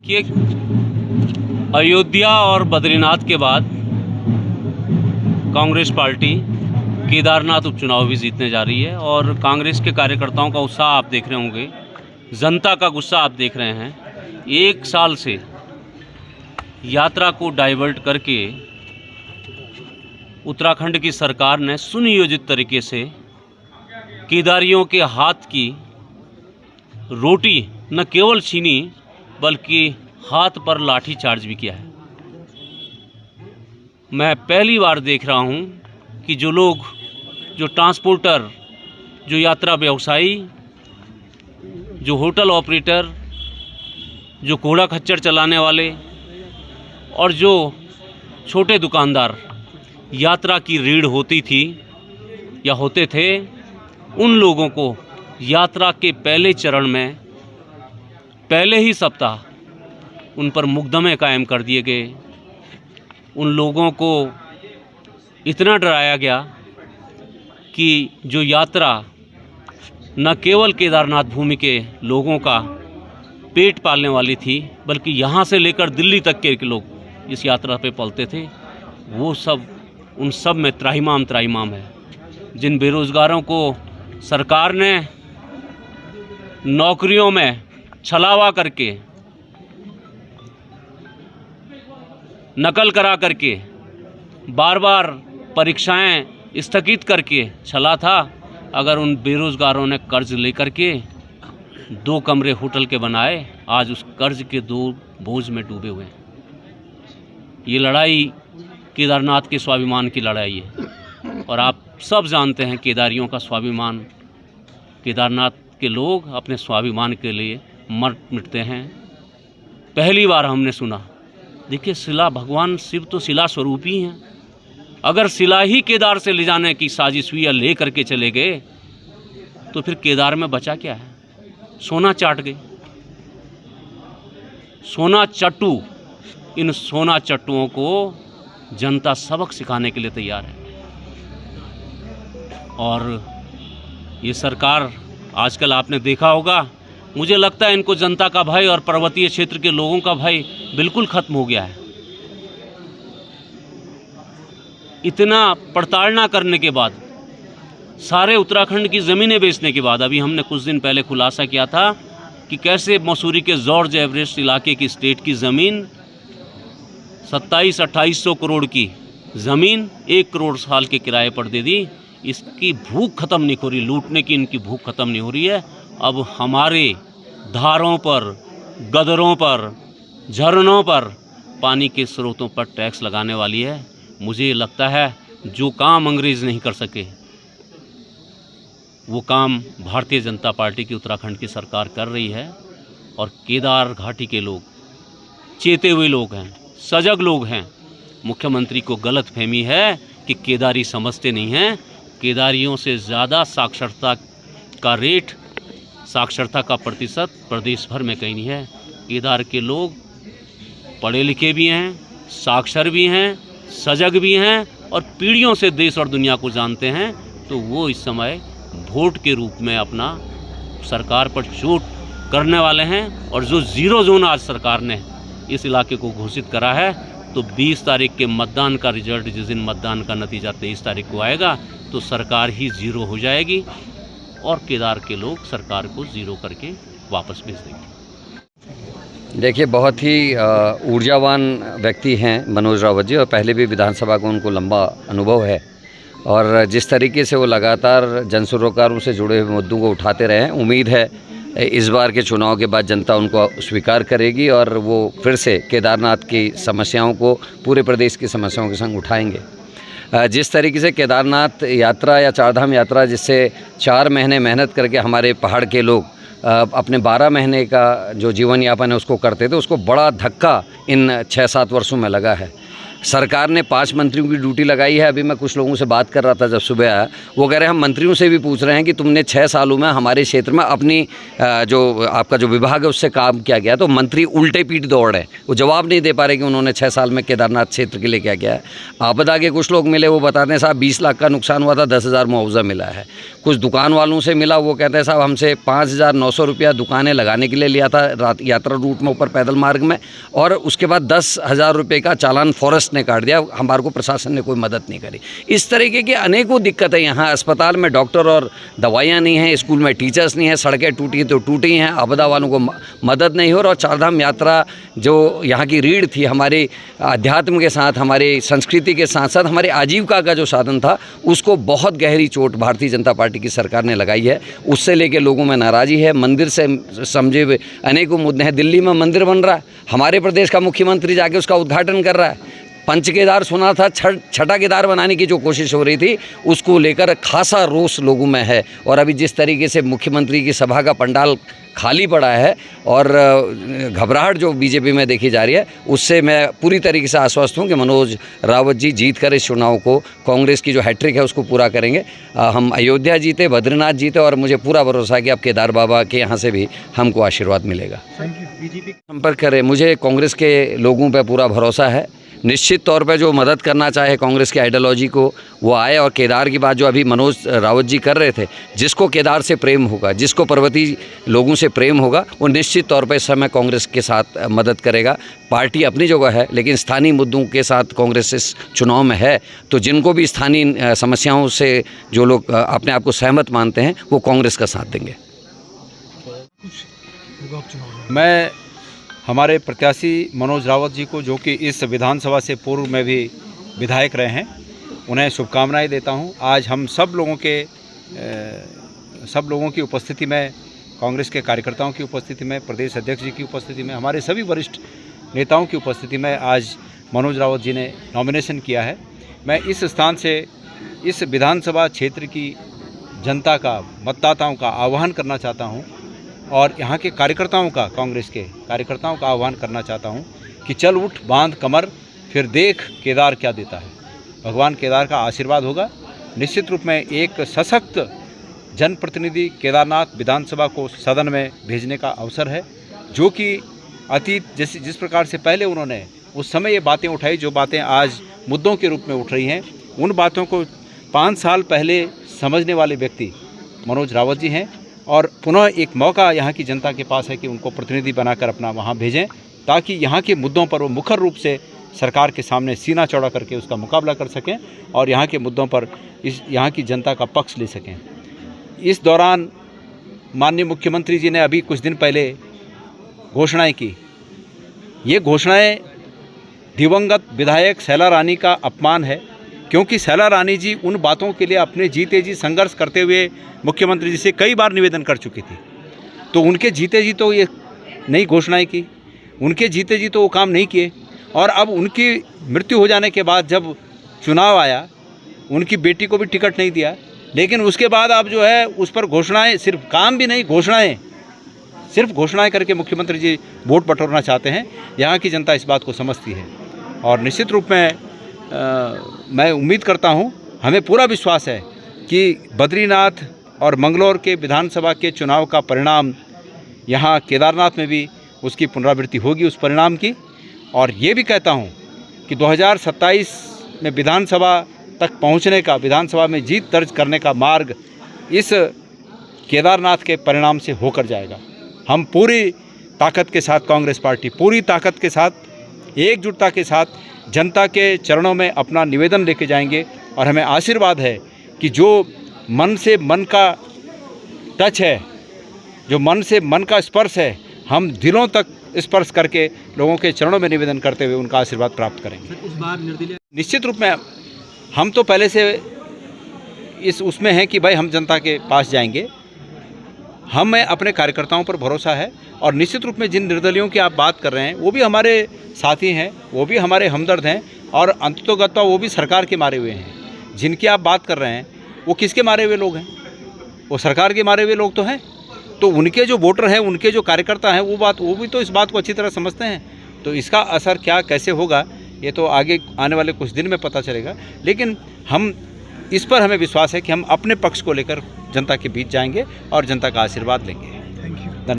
कि अयोध्या और बद्रीनाथ के बाद कांग्रेस पार्टी केदारनाथ उपचुनाव भी जीतने जा रही है और कांग्रेस के कार्यकर्ताओं का उत्साह आप देख रहे होंगे, जनता का गुस्सा आप देख रहे हैं। एक साल से यात्रा को डाइवर्ट करके उत्तराखंड की सरकार ने सुनियोजित तरीके से केदारियों के हाथ की रोटी न केवल छीनी बल्कि हाथ पर लाठी चार्ज भी किया है। मैं पहली बार देख रहा हूं कि जो लोग, जो ट्रांसपोर्टर, जो यात्रा व्यवसायी, जो होटल ऑपरेटर, जो कूड़ा खच्चर चलाने वाले और जो छोटे दुकानदार यात्रा की रीढ़ होती थी या होते थे, उन लोगों को यात्रा के पहले चरण में पहले ही सप्ताह उन पर मुकदमे कायम कर दिए गए। उन लोगों को इतना डराया गया कि जो यात्रा न केवल केदारनाथ भूमि के लोगों का पेट पालने वाली थी बल्कि यहाँ से लेकर दिल्ली तक के लोग इस यात्रा पे पलते थे, वो सब, उन सब में त्राहिमाम है। जिन बेरोज़गारों को सरकार ने नौकरियों में छलावा करके, नकल करा करके, बार बार परीक्षाएं स्थगित करके छला था, अगर उन बेरोज़गारों ने कर्ज लेकर के 2 कमरे होटल के बनाए, आज उस कर्ज के 2 बोझ में डूबे हुए हैं। ये लड़ाई केदारनाथ के स्वाभिमान की लड़ाई है और आप सब जानते हैं केदारियों का स्वाभिमान। केदारनाथ के लोग अपने स्वाभिमान के लिए मर मिटते हैं। पहली बार हमने सुना, देखिए, शिला, भगवान शिव तो शिला स्वरूपी हैं। अगर शिला ही केदार से ले जाने की साजिश हुई या ले करके चले गए तो फिर केदार में बचा क्या है? सोना चाट गए, सोना चट्टू। इन सोना चट्टुओं को जनता सबक सिखाने के लिए तैयार है। और ये सरकार, आजकल आपने देखा होगा, मुझे लगता है इनको जनता का भय और पर्वतीय क्षेत्र के लोगों का भय बिल्कुल खत्म हो गया है। इतना प्रताड़ना करने के बाद, सारे उत्तराखंड की ज़मीनें बेचने के बाद, अभी हमने कुछ दिन पहले खुलासा किया था कि कैसे मसूरी के जॉर्ज एवरेस्ट इलाके की स्टेट की ज़मीन 2700-2800 करोड़ की ज़मीन 1 करोड़ साल के किराए पर दे दी। इसकी भूख ख़त्म नहीं हो रही, लूटने की इनकी भूख ख़त्म नहीं हो रही है। अब हमारे धारों पर, गदरों पर, झरनों पर, पानी के स्रोतों पर टैक्स लगाने वाली है। मुझे लगता है जो काम अंग्रेज़ नहीं कर सके वो काम भारतीय जनता पार्टी की उत्तराखंड की सरकार कर रही है। और केदार घाटी के लोग चेते हुए लोग हैं, सजग लोग हैं। मुख्यमंत्री को गलतफहमी है कि केदारी समझते नहीं हैं। केदारियों से ज़्यादा साक्षरता का रेट, साक्षरता का प्रतिशत प्रदेश भर में कहीं नहीं है। केदार के लोग पढ़े लिखे भी हैं, साक्षर भी हैं, सजग भी हैं और पीढ़ियों से देश और दुनिया को जानते हैं। तो वो इस समय वोट के रूप में अपना सरकार पर चोट करने वाले हैं। और जो 0 जोन आज सरकार ने इस इलाके को घोषित करा है, तो 20 तारीख के मतदान का रिजल्ट, जिस दिन मतदान का नतीजा 23 तारीख को आएगा, तो सरकार ही 0 हो जाएगी और केदार के लोग सरकार को 0 करके वापस भेज देंगे। देखिए, बहुत ही ऊर्जावान व्यक्ति हैं मनोज रावत जी, और पहले भी विधानसभा को उनको लंबा अनुभव है। और जिस तरीके से वो लगातार जन सरोकारों से जुड़े हुए मुद्दों को उठाते रहे हैं, उम्मीद है इस बार के चुनाव के बाद जनता उनको स्वीकार करेगी और वो फिर से केदारनाथ की समस्याओं को पूरे प्रदेश की समस्याओं के संग उठाएंगे। जिस तरीके से केदारनाथ यात्रा या चारधाम यात्रा, जिससे 4 महीने मेहनत करके हमारे पहाड़ के लोग अपने 12 महीने का जो जीवन यापन है उसको करते थे, उसको बड़ा धक्का इन 6-7 वर्षों में लगा है। सरकार ने 5 मंत्रियों की ड्यूटी लगाई है। अभी मैं कुछ लोगों से बात कर रहा था जब सुबह आया, वो कह रहे हैं हम मंत्रियों से भी पूछ रहे हैं कि तुमने 6 सालों में हमारे क्षेत्र में अपनी जो आपका जो विभाग है उससे काम क्या किया। तो मंत्री उल्टे पीठ दौड़ रहे हैं, वो जवाब नहीं दे पा रहे कि उन्होंने 6 साल में केदारनाथ क्षेत्र के लिए क्या किया है। आपदा के कुछ लोग मिले, वो बताते हैं साहब 20 लाख का नुकसान हुआ था, 10,000 मुआवजा मिला है। कुछ दुकान वालों से मिला, वो कहते हैं साहब हमसे 5,900 रुपया दुकानें लगाने के लिए लिया था यात्रा रूट में ऊपर पैदल मार्ग में, और उसके बाद 10,000 रुपये का चालान फॉरेस्ट ने काट दिया, हमारे को प्रशासन ने कोई मदद नहीं करी। इस तरीके की अनेकों दिक्कतें यहाँ। अस्पताल में डॉक्टर और दवाइयाँ नहीं हैं, स्कूल में टीचर्स नहीं हैं, सड़कें टूटी तो टूटी हैं, आपदा वालों को मदद नहीं हो रहा। और चारधाम यात्रा जो यहाँ की रीढ़ थी, हमारे अध्यात्म के साथ, हमारी संस्कृति के साथ साथ हमारे आजीविका का जो साधन था, उसको बहुत गहरी चोट भारतीय जनता पार्टी की सरकार ने लगाई है। उससे लेके लोगों में नाराज़गी है। मंदिर से समझे हुए अनेकों मुद्दे हैं। दिल्ली में मंदिर बन रहा है, हमारे प्रदेश का मुख्यमंत्री जाके उसका उद्घाटन कर रहा है। पंच केदार सुना था, छठा केदार बनाने की जो कोशिश हो रही थी, उसको लेकर खासा रोष लोगों में है। और अभी जिस तरीके से मुख्यमंत्री की सभा का पंडाल खाली पड़ा है और घबराहट जो बीजेपी में देखी जा रही है, उससे मैं पूरी तरीके से आश्वस्त हूं कि मनोज रावत जी जीत कर इस चुनाव को, कांग्रेस की जो हैट्रिक है उसको पूरा करेंगे। हम अयोध्या जीते, बद्रीनाथ जीते, और मुझे पूरा भरोसा है कि अब केदार बाबा के यहाँ से भी हमको आशीर्वाद मिलेगा। बीजेपी संपर्क करें, मुझे कांग्रेस के लोगों पर पूरा भरोसा है। निश्चित तौर पे जो मदद करना चाहे कांग्रेस की आइडियोलॉजी को, वो आए। और केदार की बात जो अभी मनोज रावत जी कर रहे थे, जिसको केदार से प्रेम होगा, जिसको पर्वतीय लोगों से प्रेम होगा, वो निश्चित तौर पे इस समय कांग्रेस के साथ मदद करेगा। पार्टी अपनी जगह है, लेकिन स्थानीय मुद्दों के साथ कांग्रेस इस चुनाव में है। तो जिनको भी स्थानीय समस्याओं से जो लोग अपने आप को सहमत मानते हैं, वो कांग्रेस का साथ देंगे। मैं हमारे प्रत्याशी मनोज रावत जी को, जो कि इस विधानसभा से पूर्व में भी विधायक रहे हैं, उन्हें शुभकामनाएं देता हूं। आज हम सब लोगों की उपस्थिति में, कांग्रेस के कार्यकर्ताओं की उपस्थिति में, प्रदेश अध्यक्ष जी की उपस्थिति में, हमारे सभी वरिष्ठ नेताओं की उपस्थिति में आज मनोज रावत जी ने नॉमिनेशन किया है। मैं इस स्थान से इस विधानसभा क्षेत्र की जनता का, मतदाताओं का आह्वान करना चाहता हूँ, और यहाँ के कार्यकर्ताओं का, कांग्रेस के कार्यकर्ताओं का आह्वान करना चाहता हूँ कि चल उठ, बांध कमर, फिर देख केदार क्या देता है। भगवान केदार का आशीर्वाद होगा। निश्चित रूप में एक सशक्त जनप्रतिनिधि केदारनाथ विधानसभा को सदन में भेजने का अवसर है, जो कि अतीत जिस प्रकार से पहले उन्होंने उस समय ये बातें उठाई, जो बातें आज मुद्दों के रूप में उठ रही हैं, उन बातों को 5 साल पहले समझने वाले व्यक्ति मनोज रावत जी हैं। और पुनः एक मौका यहाँ की जनता के पास है कि उनको प्रतिनिधि बनाकर अपना वहाँ भेजें, ताकि यहाँ के मुद्दों पर वो मुखर रूप से सरकार के सामने सीना चौड़ा करके उसका मुकाबला कर सकें और यहाँ के मुद्दों पर यहाँ की जनता का पक्ष ले सकें। इस दौरान माननीय मुख्यमंत्री जी ने अभी कुछ दिन पहले घोषणाएं की। ये घोषणाएं दिवंगत विधायक शैला रानी का अपमान है, क्योंकि शैला रानी जी उन बातों के लिए अपने जीते जी संघर्ष करते हुए मुख्यमंत्री जी से कई बार निवेदन कर चुकी थी। तो उनके जीते जी तो ये नई घोषणाएं की, उनके जीते जी तो वो काम नहीं किए। और अब उनकी मृत्यु हो जाने के बाद जब चुनाव आया, उनकी बेटी को भी टिकट नहीं दिया, लेकिन उसके बाद अब जो है उस पर घोषणाएं, सिर्फ काम भी नहीं, सिर्फ घोषणाएं करके मुख्यमंत्री जी वोट बटोरना चाहते हैं। यहाँ की जनता इस बात को समझती है और निश्चित रूप में मैं उम्मीद करता हूँ, हमें पूरा विश्वास है कि बद्रीनाथ और मंगलौर के विधानसभा के चुनाव का परिणाम यहाँ केदारनाथ में भी उसकी पुनरावृत्ति होगी उस परिणाम की। और ये भी कहता हूँ कि 2027 में विधानसभा तक पहुँचने का, विधानसभा में जीत दर्ज करने का मार्ग इस केदारनाथ के परिणाम से होकर जाएगा। हम पूरी ताकत के साथ, कांग्रेस पार्टी पूरी ताकत के साथ, एकजुटता के साथ जनता के चरणों में अपना निवेदन लेके जाएंगे। और हमें आशीर्वाद है कि जो मन से मन का टच है, जो मन से मन का स्पर्श है, हम दिलों तक स्पर्श करके लोगों के चरणों में निवेदन करते हुए उनका आशीर्वाद प्राप्त करेंगे। इस बार निर्दलीय निश्चित रूप में हम तो पहले से इस उसमें हैं कि भाई हम जनता के पास जाएंगे। हमें अपने कार्यकर्ताओं पर भरोसा है और निश्चित रूप में जिन निर्दलियों की आप बात कर रहे हैं वो भी हमारे साथी हैं, वो भी हमारे हमदर्द हैं और अंततोगत्वा वो भी सरकार के मारे हुए हैं। जिनकी आप बात कर रहे हैं वो किसके मारे हुए लोग हैं? वो सरकार के मारे हुए लोग तो हैं। तो उनके जो वोटर हैं, उनके जो कार्यकर्ता हैं, वो भी तो इस बात को अच्छी तरह समझते हैं। तो इसका असर क्या कैसे होगा, ये तो आगे आने वाले कुछ दिन में पता चलेगा, लेकिन हम इस पर हमें विश्वास है कि हम अपने पक्ष को लेकर जनता के बीच जाएंगे और जनता का आशीर्वाद लेंगे।